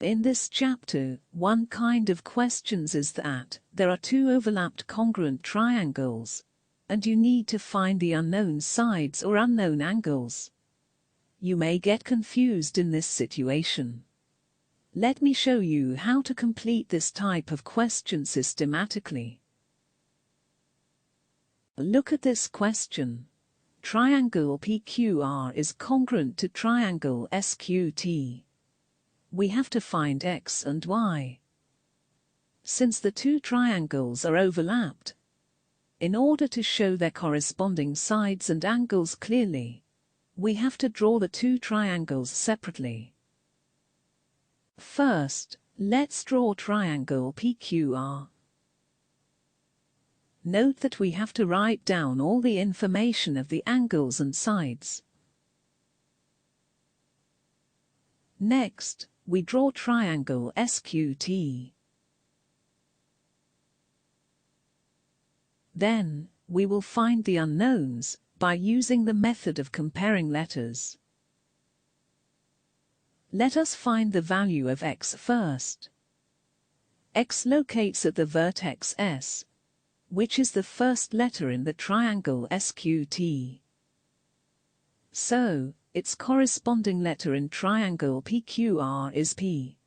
In this chapter, one kind of questions is that there are two overlapped congruent triangles, and you need to find the unknown sides or unknown angles. You may get confused in this situation. Let me show you how to complete this type of question systematically. Look at this question. Triangle PQR is congruent to triangle SQT. We have to find x and y. Since the two triangles are overlapped, in order to show their corresponding sides and angles clearly, we have to draw the two triangles separately. First, let's draw triangle PQR. Note that we have to write down all the information of the angles and sides. Next, we draw triangle SQT. Then, we will find the unknowns by using the method of comparing letters. Let us find the value of x first. X locates at the vertex S, which is the first letter in the triangle SQT. So, its corresponding letter in triangle PQR is P.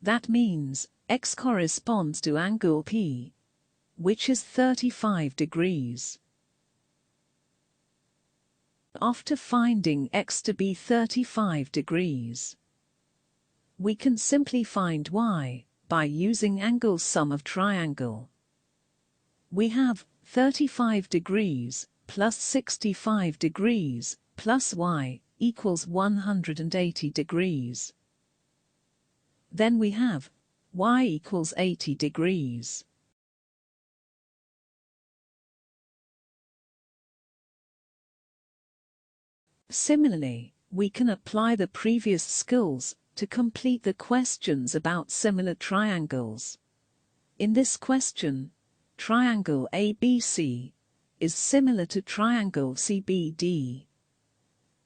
That means x corresponds to angle P, which is 35 degrees. After finding x to be 35 degrees, we can simply find y by using angle sum of triangle. We have 35 degrees plus 65 degrees plus y equals 180 degrees. Then we have y equals 80 degrees. Similarly, we can apply the previous skills to complete the questions about similar triangles. In this question, triangle ABC is similar to triangle CBD.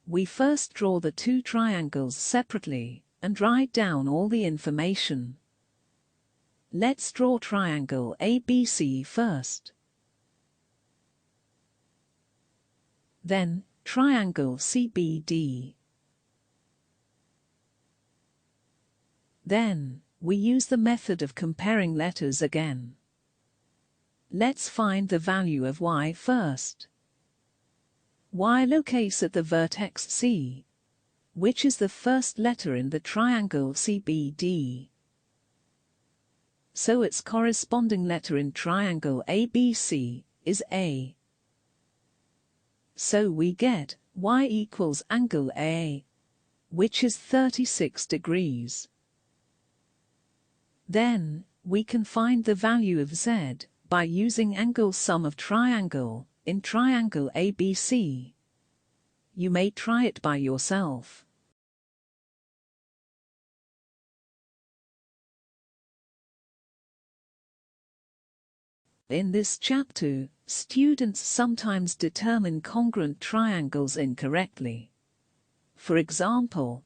We first draw the two triangles separately and write down all the information. Let's draw triangle ABC first. Then, triangle CBD. Then, we use the method of comparing letters again. Let's find the value of y first. Y locates at the vertex C, which is the first letter in the triangle CBD. So its corresponding letter in triangle ABC is A. So we get y equals angle A, which is 36 degrees. Then, we can find the value of z by using angle sum of triangle in triangle ABC. You may try it by yourself. In this chapter, students sometimes determine congruent triangles incorrectly. For example,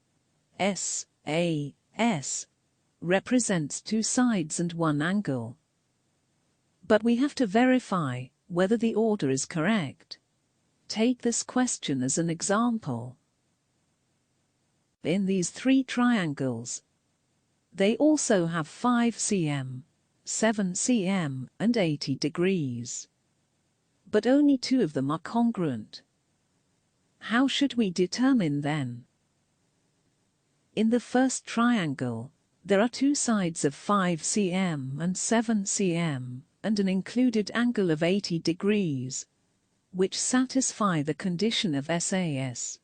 SAS represents two sides and one angle. But we have to verify whether the order is correct. Take this question as an example. In these three triangles, they also have 5 cm, 7 cm, and 80 degrees. But only two of them are congruent. How should we determine then? In the first triangle, there are two sides of 5 cm and 7 cm, and an included angle of 80 degrees, which satisfy the condition of SAS.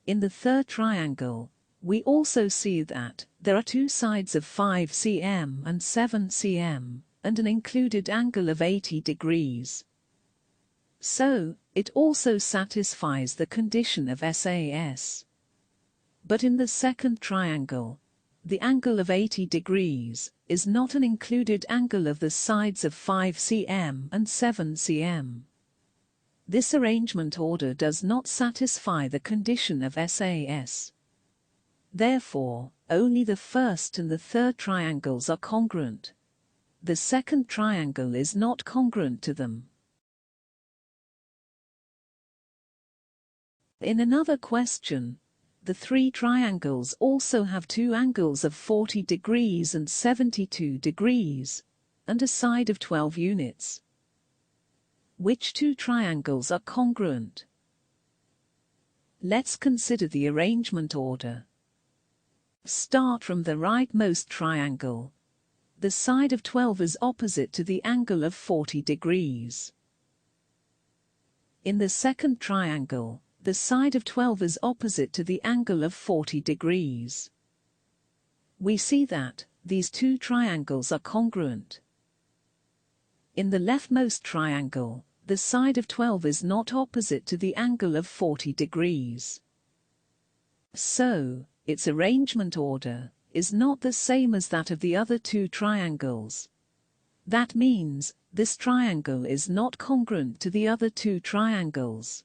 In the third triangle, we also see that there are two sides of 5 cm and 7 cm, and an included angle of 80 degrees. So, it also satisfies the condition of SAS. But in the second triangle, the angle of 80 degrees is not an included angle of the sides of 5 cm and 7 cm. This arrangement order does not satisfy the condition of SAS. Therefore, only the first and the third triangles are congruent. The second triangle is not congruent to them. In another question, the three triangles also have two angles of 40 degrees and 72 degrees, and a side of 12 units. Which two triangles are congruent? Let's consider the arrangement order. Start from the rightmost triangle. The side of 12 is opposite to the angle of 40 degrees. In the second triangle, the side of 12 is opposite to the angle of 40 degrees. We see that these two triangles are congruent. In the leftmost triangle, the side of 12 is not opposite to the angle of 40 degrees. So, its arrangement order is not the same as that of the other two triangles. That means this triangle is not congruent to the other two triangles.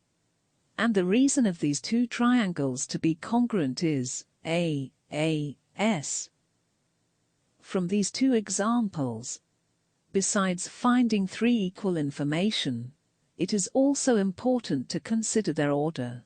And the reason of these two triangles to be congruent is S. From these two examples, besides finding three equal information, it is also important to consider their order.